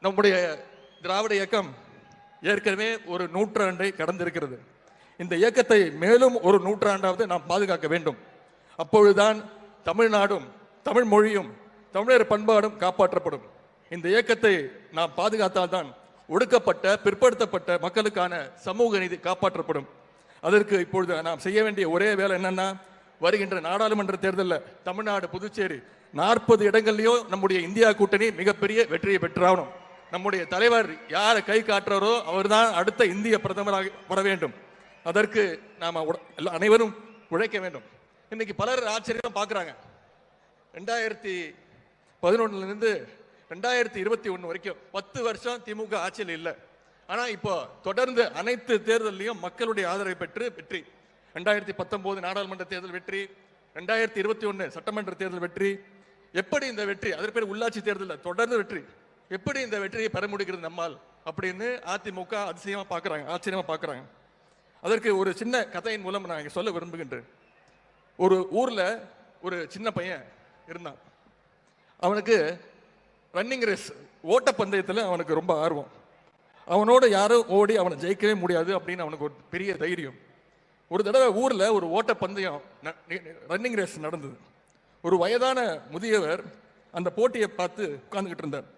நம்முடைய திராவிட இயக்கம் ஏற்கனவே ஒரு நூற்றாண்டை கடந்திருக்கிறது. இந்த இயக்கத்தை மேலும் ஒரு நூற்றாண்டாவது நாம் பாதுகாக்க வேண்டும். அப்பொழுதுதான் தமிழ்நாடும் தமிழ் மொழியும் தமிழர் பண்பாடும் காப்பாற்றப்படும். இந்த இயக்கத்தை நாம் பாதுகாத்தால்தான் ஒடுக்கப்பட்ட பிற்படுத்தப்பட்ட மக்களுக்கான சமூக நீதி காப்பாற்றப்படும். அதற்கு இப்பொழுது நாம் செய்ய வேண்டிய ஒரே வேலை என்னன்னா, வருகின்ற நாடாளுமன்ற தேர்தலில் தமிழ்நாடு புதுச்சேரி 40 இடங்கள்லையும் நம்முடைய இந்தியா கூட்டணி மிகப்பெரிய வெற்றியை பெற்றாகணும். நம்முடைய தலைவர் யாரை கை காட்டுறாரோ அவர் தான் அடுத்த இந்திய பிரதமராக வர வேண்டும். அதற்கு நாம் அனைவரும் உழைக்க வேண்டும். இன்னைக்கு பலர் ஆச்சரியம் பார்க்குறாங்க. 2011 2021 வரைக்கும் 10 வருஷம் திமுக ஆட்சியில் இல்லை. ஆனால் இப்போ தொடர்ந்து அனைத்து தேர்தலையும் மக்களுடைய ஆதரவை பெற்று வெற்றி. 2019 நாடாளுமன்ற தேர்தல் வெற்றி, 2021 சட்டமன்ற தேர்தல் வெற்றி. எப்படி இந்த வெற்றி, அதற்கு பேர் உள்ளாட்சி தேர்தலில் தொடர்ந்து வெற்றி, எப்படி இந்த வெற்றியை பெற முடிகிறது நம்மால் அப்படின்னு அதிமுக அதிசயமா பார்க்குறாங்க, ஆச்சரியமா பார்க்குறாங்க. அதற்கு ஒரு சின்ன கதையின் மூலம் நான் சொல்ல விரும்புகின்றேன். ஒரு ஊர்ல ஒரு சின்ன பையன் இருந்தான். அவனுக்கு ரன்னிங் ரேஸ் ஓட்டப்பந்தயத்தில் அவனுக்கு ரொம்ப ஆர்வம். அவனோட யாரும் ஓடி அவனை ஜெயிக்கவே முடியாது அப்படின்னு அவனுக்கு ஒரு பெரிய தைரியம். ஒரு தடவை ஊர்ல ஒரு ஓட்டப்பந்தயம் ரன்னிங் ரேஸ் நடந்தது. ஒரு வயதான முதியவர் அந்த போட்டியை பார்த்து உட்கார்ந்துக்கிட்டு இருந்தார்.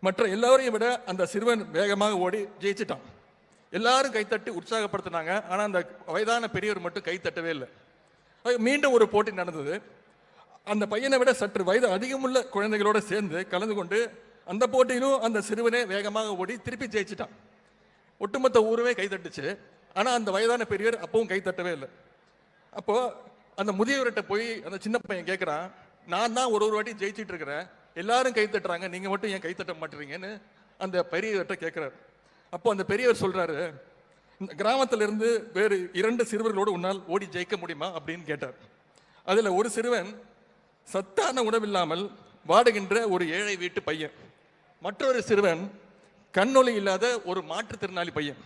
மற்ற எல்லாரையும் விட அந்த சிறுவன் வேகமாக ஓடி ஜெயிச்சிட்டான். எல்லாரும் கைத்தட்டி உற்சாகப்படுத்தினாங்க. ஆனால் அந்த வயதான பெரியவர் மட்டும் கைத்தட்டவே இல்லை. மீண்டும் ஒரு போட்டி நடந்தது. அந்த பையனை விட சற்று வயது அதிகமுள்ள குழந்தைகளோடு சேர்ந்து கலந்து கொண்டு அந்த போட்டியிலும் அந்த சிறுவனே வேகமாக ஓடி திருப்பி ஜெயிச்சிட்டான். ஒட்டுமொத்த ஊருமே கைத்தட்டுச்சு. ஆனால் அந்த வயதான பெரியவர் அப்பவும் கைத்தட்டவே இல்லை. அப்போ அந்த முதியவர்கிட்ட போய் அந்த சின்ன பையன் கேட்குறான், நான் தான் ஒரு வாட்டி ஜெயிச்சிட்டு இருக்கிறேன், எல்லாரும் கைத்தட்டுறாங்க, நீங்கள் மட்டும் ஏன் கைத்தட்ட மாட்டீங்கன்னு அந்த பெரியவர்கிட்ட கேட்குறாரு. அப்போ அந்த பெரியவர் சொல்றாரு, இந்த கிராமத்திலிருந்து வேறு 2 சிறுவர்களோடு உன்னால் ஓடி ஜெயிக்க முடியுமா அப்படின்னு கேட்டார். அதில் ஒரு சிறுவன் சத்தான உணவில்லாமல் வாடுகின்ற ஒரு ஏழை வீட்டு பையன், மற்றொரு சிறுவன் கண்ணொலி இல்லாத ஒரு மாற்றுத்திறனாளி பையன்.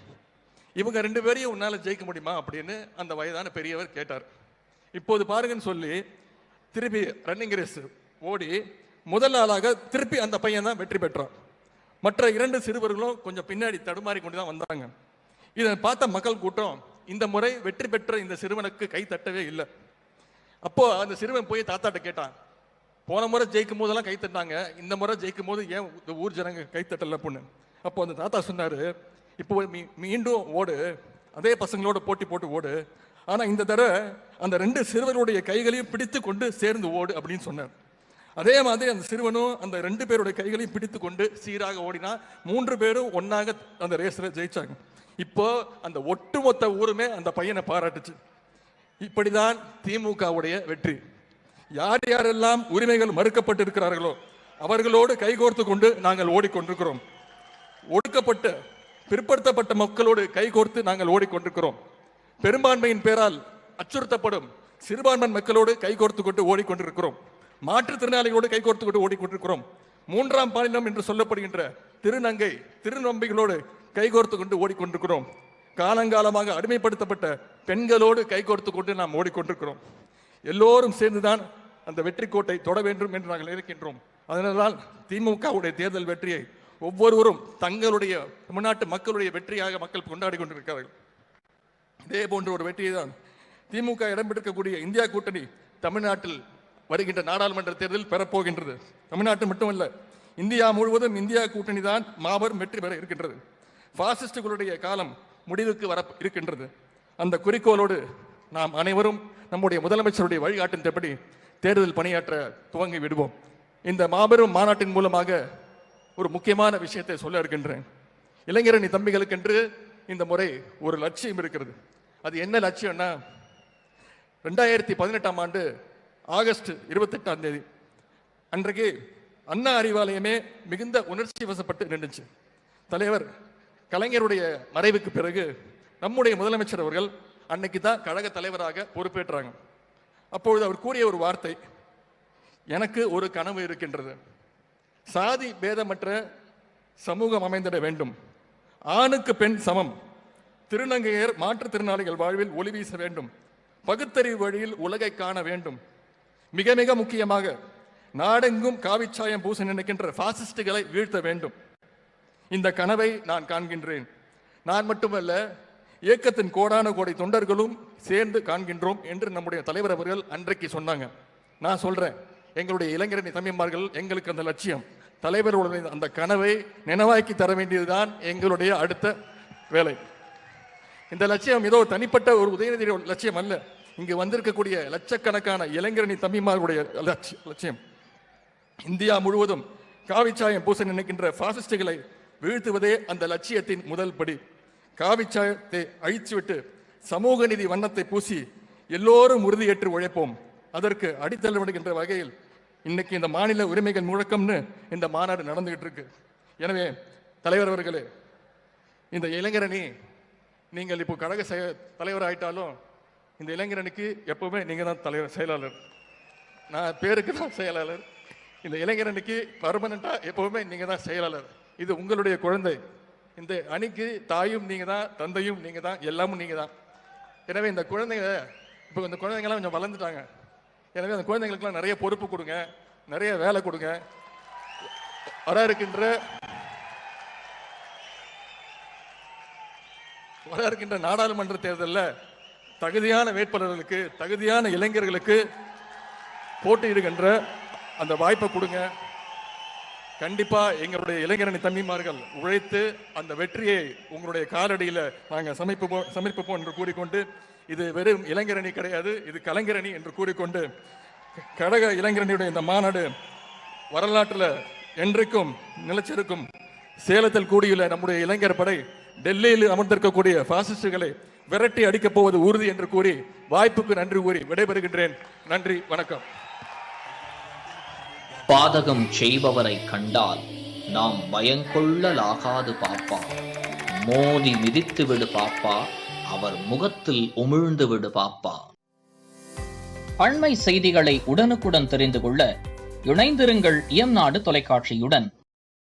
இவங்க 2 பேரையும் உன்னால் ஜெயிக்க முடியுமா அப்படின்னு அந்த வயதான பெரியவர் கேட்டார். இப்போது பாருங்கன்னு சொல்லி திருப்பி ரன்னிங் ரேஸ் ஓடி முதல் ஆளாக திருப்பி அந்த பையன் தான் வெற்றி பெற்றான். மற்ற 2 சிறுவர்களும் கொஞ்சம் பின்னாடி தடுமாறி கொண்டு தான் வந்தாங்க. இதை பார்த்த மக்கள் கூட்டம் இந்த முறை வெற்றி பெற்ற இந்த சிறுவனுக்கு கை தட்டவே இல்லை. அப்போ அந்த சிறுவன் போய் தாத்தாட்ட கேட்டான், போன முறை ஜெயிக்கும் போதெல்லாம் கை தட்டாங்க, இந்த முறை ஜெயிக்கும் போது ஏன் இந்த ஊர் ஜனங்க கை தட்டல பொண்ணு. அப்போ அந்த தாத்தா சொன்னாரு, இப்போ மீண்டும் ஓடு, அதே பசங்களோட போட்டி போட்டு ஓடு, ஆனா இந்த தடவை அந்த 2 சிறுவருடைய கைகளையும் பிடித்து கொண்டு சேர்ந்து ஓடு அப்படின்னு சொன்னார். அதே மாதிரி அந்த சிறுவனும் அந்த 2 பேருடைய கைகளையும் பிடித்து கொண்டு சீராக ஓடினா 3 பேரும் ஒன்னாக அந்த ரேஸ்ல ஜெயிச்சாங்க. இப்போ அந்த ஒட்டுமொத்த ஊருமே அந்த பையனை பாராட்டுச்சு. இப்படிதான் திமுகவுடைய வெற்றி. யார் யாரெல்லாம் உரிமைகள் மறுக்கப்பட்டிருக்கிறார்களோ அவர்களோடு கைகோர்த்து கொண்டு நாங்கள் ஓடிக்கொண்டிருக்கிறோம். ஒடுக்கப்பட்ட பிற்படுத்தப்பட்ட மக்களோடு கைகோர்த்து நாங்கள் ஓடிக்கொண்டிருக்கிறோம். பெரும்பான்மையின் பேரால் அச்சுறுத்தப்படும் சிறுபான்மை மக்களோடு கைகோர்த்து கொண்டு ஓடிக்கொண்டிருக்கிறோம். மாற்றுத்திறனாளிகளோடு கைகோர்த்து கொண்டு ஓடிக்கொண்டிருக்கிறோம். 3ஆம் பாலினம் என்று சொல்லப்படுகின்ற திருநங்கை திருநம்பிகளோடு கைகோர்த்து கொண்டு ஓடிக்கொண்டிருக்கிறோம். காலங்காலமாக அடிமைப்படுத்தப்பட்ட பெண்களோடு கைகோர்த்து கொண்டு நாம் ஓடிக்கொண்டிருக்கிறோம். எல்லோரும் சேர்ந்துதான் அந்த வெற்றி கோட்டை தொட வேண்டும் என்று நாங்கள் இருக்கின்றோம். அதனால் திமுகவுடைய தேர்தல் வெற்றியை ஒவ்வொருவரும் தங்களுடைய தமிழ்நாட்டு மக்களுடைய வெற்றியாக மக்கள் கொண்டாடி கொண்டிருக்கிறார்கள். இதே போன்ற ஒரு வெற்றியை தான் திமுக இடம்பெற்றிருக்கக்கூடிய இந்தியா கூட்டணி தமிழ்நாட்டில் வருகின்ற நாடாளுமன்ற தேர்தலில் பெறப்போகின்றது. தமிழ்நாட்டு மட்டுமல்ல, இந்தியா முழுவதும் இந்தியா கூட்டணி தான் மாபெரும் வெற்றி பெற இருக்கின்றது. பாசிஸ்டுகளுடைய காலம் முடிவுக்கு வர இருக்கின்றது. அந்த குறிக்கோளோடு நாம் அனைவரும் நம்முடைய முதலமைச்சருடைய வழிகாட்டின்படி தேர்தல் பணியாற்ற துவங்கி விடுவோம். இந்த மாபெரும் மாநாட்டின் மூலமாக ஒரு முக்கியமான விஷயத்தை சொல்ல இருக்கின்றேன். இளைஞரணி தம்பிகளுக்கென்று இந்த முறை ஒரு லட்சியம் இருக்கிறது. அது என்ன லட்சியம்னா, 2018ஆம் ஆண்டு ஆகஸ்ட் 28ஆம் தேதி அன்றைக்கு அண்ணா அறிவாலயமே மிகுந்த உணர்ச்சி வசப்பட்டு நின்றுச்சு. தலைவர் கலைஞருடைய மறைவுக்கு பிறகு நம்முடைய முதலமைச்சர் அவர்கள் அன்னைக்கு தான் கழக தலைவராக பொறுப்பேற்றாங்க. அப்பொழுது அவர் கூறிய ஒரு வார்த்தை, எனக்கு ஒரு கனவு இருக்கின்றது, சாதி பேதமற்ற சமூகம் அமைந்திட வேண்டும், ஆணுக்கு பெண் சமம், திருநங்கையர் மாற்றுத்திறனாளிகள் வாழ்வில் ஒளி வீச வேண்டும், பகுத்தறிவு வழியில் உலகை காண வேண்டும், மிக மிக முக்கியமாக நாடெங்கும் காவிச்சாயம் பூச நினைக்கின்ற பாசிஸ்டுகளை வீழ்த்த வேண்டும். இந்த கனவை நான் காண்கின்றேன். நான் மட்டுமல்ல, இயக்கத்தின் கோடான கோடி தொண்டர்களும் சேர்ந்து காண்கின்றோம் என்று நம்முடைய தலைவர் அவர்கள் அன்றைக்கு சொன்னாங்க. நான் சொல்றேன், எங்களுடைய இளைஞரணி தம்பிமார்கள், எங்களுக்கு அந்த லட்சியம், தலைவர்களுடைய அந்த கனவை நினைவாக்கி தர வேண்டியதுதான் எங்களுடைய அடுத்த வேலை. இந்த லட்சியம் ஏதோ தனிப்பட்ட ஒரு உதயநிதி லட்சியம் அல்ல. இங்கு வந்திருக்கக்கூடிய லட்சக்கணக்கான இளைஞரணி தம்பிமார்களுடைய லட்சியம். இந்தியா முழுவதும் காவிச்சாயம் பூச நினைக்கின்ற பாசிஸ்டுகளை வீழ்த்துவதே அந்த லட்சியத்தின் முதல் படி. காவிச்சாயத்தை அழிச்சுவிட்டு சமூக நீதி வண்ணத்தை பூசி எல்லோரும் உறுதியேற்று உழைப்போம். அதற்கு அடித்தளம் விடுகின்ற வகையில் இன்னைக்கு இந்த மாநில உரிமைகள் முழக்கம்னு இந்த மாநாடு நடந்துகிட்டு இருக்கு. எனவே தலைவர் அவர்களே, இந்த இளைஞரணி, நீங்கள் இப்போ கழக தலைவர் ஆயிட்டாலும் இந்த இளைஞரணிக்கு எப்பவுமே நீங்க தான் தலைவர், செயலாளர். நான் பேருக்கு தான் செயலாளர். இந்த இளைஞரணிக்கு பர்மனண்டா எப்பவுமே நீங்க தான் செயலாளர். இது உங்களுடைய குழந்தை. இந்த அணிக்கு தாயும் நீங்க தான், தந்தையும் நீங்க தான், எல்லாமும் நீங்க தான். எனவே இந்த குழந்தைங்க, இப்போ இந்த குழந்தைங்கலாம் கொஞ்சம் வளர்ந்துட்டாங்க. எனவே அந்த குழந்தைங்களுக்குலாம் நிறைய பொறுப்பு கொடுங்க, நிறைய வேலை கொடுங்க. வர இருக்கின்ற நாடாளுமன்ற தேர்தலில் தகுதியான வேட்பாளர்களுக்கு, தகுதியான இளைஞர்களுக்கு போட்டியிடுகின்ற அந்த வாய்ப்பை கொடுங்க. கண்டிப்பா எங்களுடைய இளைஞரணி தம்பிமார்கள் உழைத்து அந்த வெற்றியை உங்களுடைய காலடியில் நாங்கள் சமர்ப்பிப்போம் என்று கூறிக்கொண்டு, இது வெறும் இளைஞரணி கிடையாது, இது கலைஞரணி என்று கூறிக்கொண்டு, கழக இளைஞரணியுடைய இந்த மாநாடு வரலாற்றில் என்றைக்கும் நிலைச்சிருக்கும். சேலத்தில் கூடியுள்ள நம்முடைய இளைஞர் படை டெல்லியில் அமர்ந்திருக்கக்கூடிய பாசிஸ்டுகளை விரட்டி அடிக்கப் போவது உறுதி என்று கூறி வாய்ப்புக்கு நன்றி கூறி விடைபெறுகின்றேன். நன்றி, வணக்கம். பாதகம் செய்பவரை கண்டால் நாம் பயங்கொள்ளலாகாது பாப்பா, மோதி மிதித்து விடு பாப்பா, அவர் முகத்தில் உமிழ்ந்து விடு பாப்பா. அண்மை செய்திகளை உடனுக்குடன் தெரிந்து கொள்ள இணைந்திருங்கள் இயம்நாடு தொலைக்காட்சியுடன்.